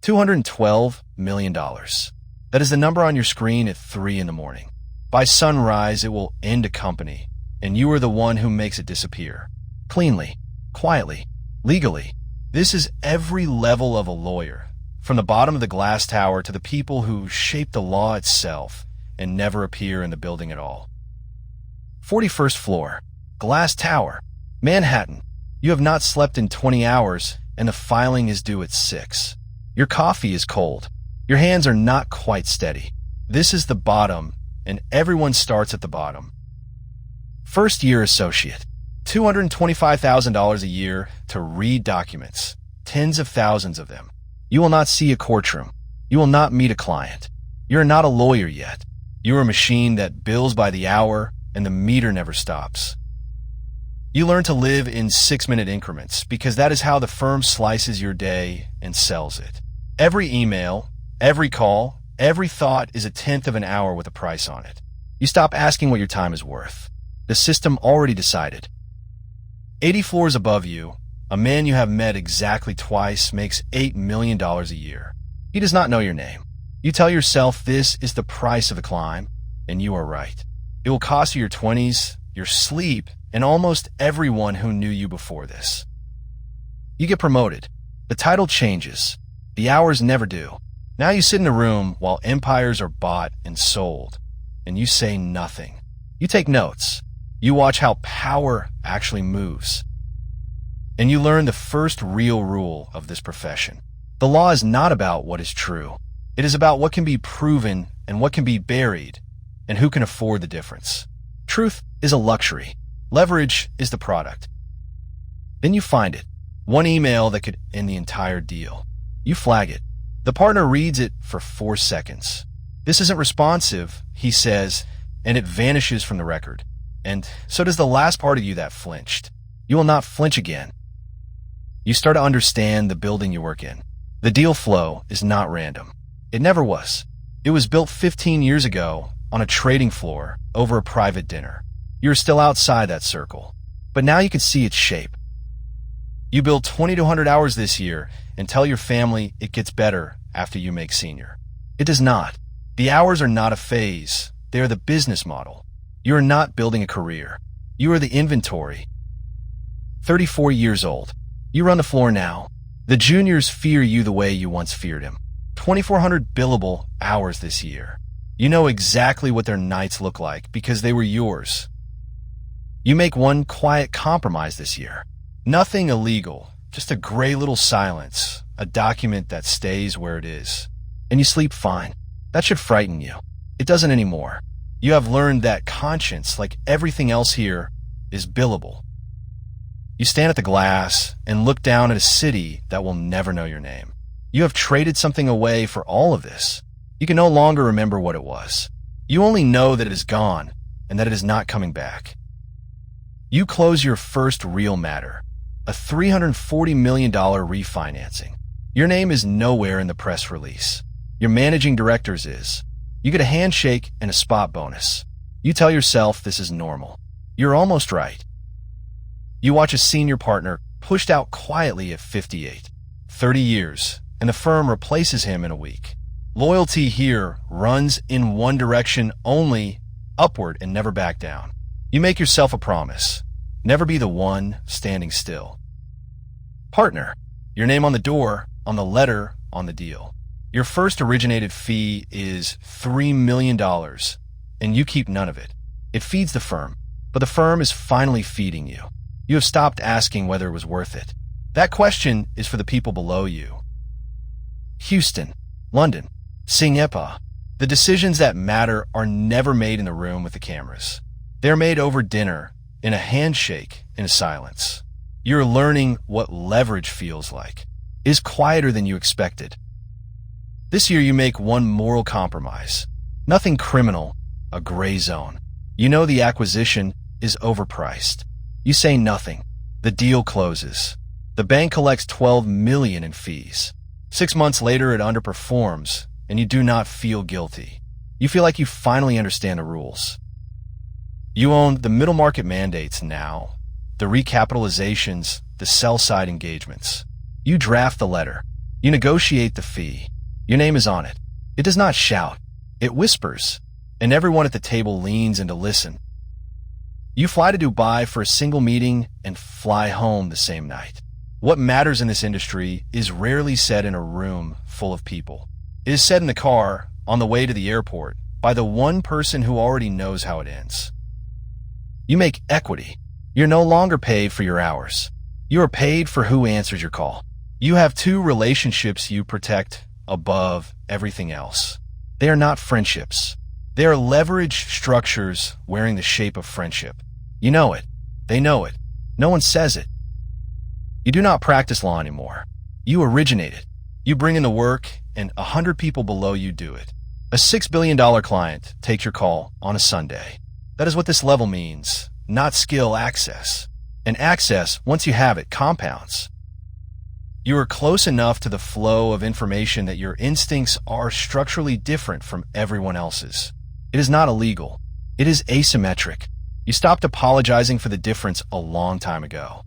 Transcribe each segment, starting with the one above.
$212 million. That is the number on your screen at 3 in the morning. By sunrise, it will end a company, and you are the one who makes it disappear. Cleanly, quietly, legally. This is every level of a lawyer, from the bottom of the glass tower to the people who shape the law itself and never appear in the building at all. 41st floor, glass tower, Manhattan. You have not slept in 20 hours, and the filing is due at 6. Your coffee is cold. Your hands are not quite steady. This is the bottom, and everyone starts at the bottom. First year associate, $225,000 a year to read documents, tens of thousands of them. You will not see a courtroom. You will not meet a client. You are not a lawyer yet. You are a machine that bills by the hour, and the meter never stops. You learn to live in 6-minute increments because that is how the firm slices your day and sells it. Every email, every call, every thought is a tenth of an hour with a price on it. You stop asking what your time is worth. The system already decided. 80 floors above you, a man you have met exactly twice makes $8 million a year. He does not know your name. You tell yourself this is the price of the climb, and you are right. It will cost you your 20s, your sleep, and almost everyone who knew you before this. You get promoted. The title changes. The hours never do. Now you sit in a room while empires are bought and sold, and you say nothing. You take notes. You watch how power actually moves. And you learn the first real rule of this profession. The law is not about what is true. It is about what can be proven and what can be buried, and who can afford the difference. Truth is a luxury. Leverage is the product. Then you find it. One email that could end the entire deal. You flag it. The partner reads it for 4 seconds. This isn't responsive, he says, and it vanishes from the record. And so does the last part of you that flinched. You will not flinch again. You start to understand the building you work in. The deal flow is not random. It never was. It was built 15 years ago on a trading floor over a private dinner. You're still outside that circle, but now you can see its shape. You build 20 to 100 hours this year and tell your family it gets better after you make senior. It does not. The hours are not a phase. They are the business model. You are not building a career. You are the inventory. 34 years old. You run the floor now. The juniors fear you the way you once feared him. 2,400 billable hours this year. You know exactly what their nights look like because they were yours. You make one quiet compromise this year. Nothing illegal, just a gray little silence, a document that stays where it is. And you sleep fine. That should frighten you. It doesn't anymore. You have learned that conscience, like everything else here, is billable. You stand at the glass and look down at a city that will never know your name. You have traded something away for all of this. You can no longer remember what it was. You only know that it is gone and that it is not coming back. You close your first real matter, a $340 million refinancing. Your name is nowhere in the press release. Your managing director's is. You get a handshake and a spot bonus. You tell yourself this is normal. You're almost right. You watch a senior partner pushed out quietly at 58, 30 years, and the firm replaces him in a week. Loyalty here runs in one direction only, upward and never back down. You make yourself a promise. Never be the one standing still. Partner, your name on the door, on the letter, on the deal. Your first originated fee is $3 million, and you keep none of it. It feeds the firm, but the firm is finally feeding you. You have stopped asking whether it was worth it. That question is for the people below you. Houston, London, Singapore. The decisions that matter are never made in the room with the cameras. They're made over dinner, in a handshake, in a silence. You're learning what leverage feels like. It is quieter than you expected. This year you make one moral compromise. Nothing criminal, a gray zone. You know the acquisition is overpriced. You say nothing. The deal closes. The bank collects $12 million in fees. 6 months later it underperforms, and you do not feel guilty. You feel like you finally understand the rules. You own the middle market mandates now, the recapitalizations, the sell-side engagements. You draft the letter. You negotiate the fee. Your name is on it. It does not shout. It whispers, and everyone at the table leans in to listen. You fly to Dubai for a single meeting and fly home the same night. What matters in this industry is rarely said in a room full of people. It is said in the car, on the way to the airport, by the one person who already knows how it ends. You make equity. You're no longer paid for your hours. You are paid for who answers your call. You have two relationships you protect above everything else. They are not friendships. They are leverage structures wearing the shape of friendship. You know it. They know it. No one says it. You do not practice law anymore. You originate it. You bring in the work, and 100 people below you do it. A $6 billion client takes your call on a Sunday. That is what this level means, not skill, access. And access, once you have it, compounds. You are close enough to the flow of information that your instincts are structurally different from everyone else's. It is not illegal. It is asymmetric. You stopped apologizing for the difference a long time ago.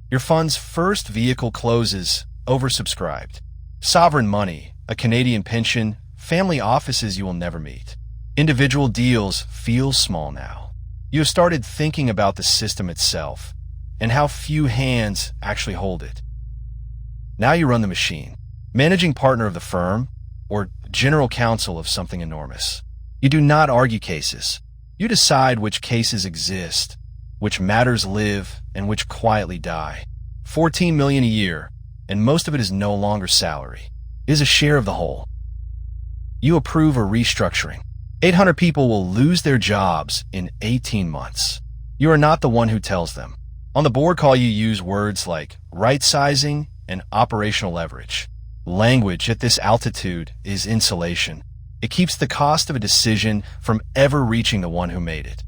Your fund's first vehicle closes, oversubscribed. Sovereign money, a Canadian pension, family offices you will never meet. Individual deals feel small now. You have started thinking about the system itself and how few hands actually hold it. Now you run the machine, managing partner of the firm or general counsel of something enormous. You do not argue cases. You decide which cases exist, which matters live, and which quietly die. $14 million a year, and most of it is no longer salary. It is a share of the whole. You approve a restructuring. 800 people will lose their jobs in 18 months. You are not the one who tells them. On the board call, you use words like right-sizing and operational leverage. Language at this altitude is insulation. It keeps the cost of a decision from ever reaching the one who made it.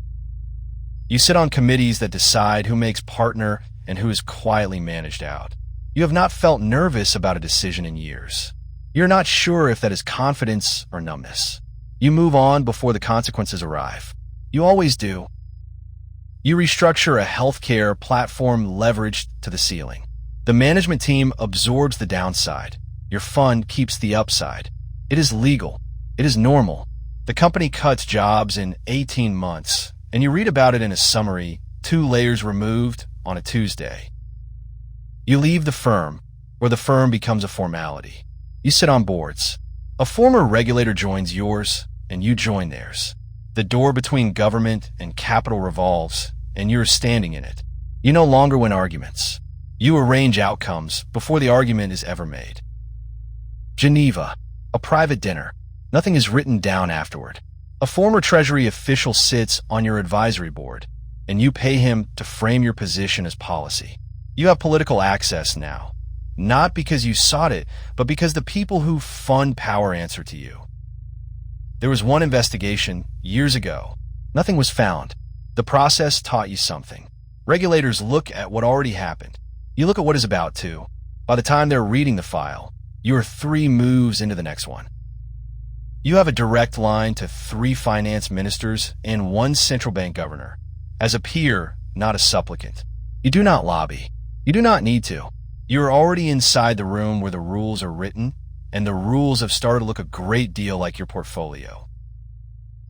You sit on committees that decide who makes partner and who is quietly managed out. You have not felt nervous about a decision in years. You're not sure if that is confidence or numbness. You move on before the consequences arrive. You always do. You restructure a healthcare platform leveraged to the ceiling. The management team absorbs the downside. Your fund keeps the upside. It is legal. It is normal. The company cuts jobs in 18 months, and you read about it in a summary, 2 layers removed on a Tuesday. You leave the firm, where the firm becomes a formality. You sit on boards. A former regulator joins yours, and you join theirs. The door between government and capital revolves, and you're standing in it. You no longer win arguments. You arrange outcomes before the argument is ever made. Geneva, a private dinner. Nothing is written down afterward. A former Treasury official sits on your advisory board, and you pay him to frame your position as policy. You have political access now, not because you sought it, but because the people who fund power answer to you. There was one investigation years ago. Nothing was found. The process taught you something. Regulators look at what already happened. You look at what is about to. By the time they're reading the file, you are 3 moves into the next one. You have a direct line to 3 finance ministers and 1 central bank governor. As a peer, not a supplicant. You do not lobby. You do not need to. You are already inside the room where the rules are written, and the rules have started to look a great deal like your portfolio.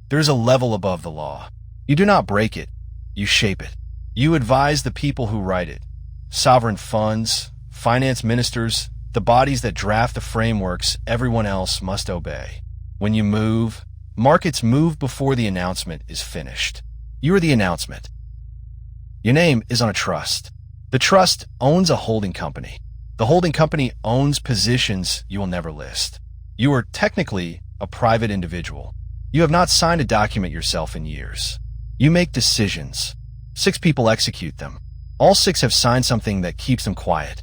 There is a level above the law. You do not break it. You shape it. You advise the people who write it. Sovereign funds, finance ministers, the bodies that draft the frameworks everyone else must obey. When you move, markets move before the announcement is finished. You are the announcement. Your name is on a trust. The trust owns a holding company. The holding company owns positions you will never list. You are technically a private individual. You have not signed a document yourself in years. You make decisions. 6 people execute them. All 6 have signed something that keeps them quiet.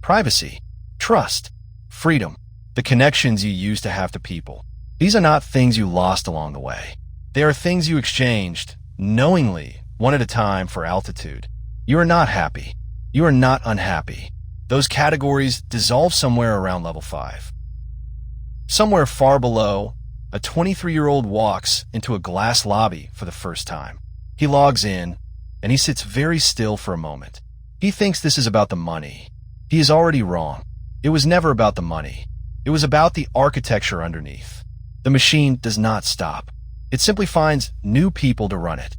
Privacy, trust, freedom, the connections you used to have to people. These are not things you lost along the way. They are things you exchanged, knowingly, one at a time for altitude. You are not happy. You are not unhappy. Those categories dissolve somewhere around level 5. Somewhere far below, a 23-year-old walks into a glass lobby for the first time. He logs in, and he sits very still for a moment. He thinks this is about the money. He is already wrong. It was never about the money. It was about the architecture underneath. The machine does not stop. It simply finds new people to run it.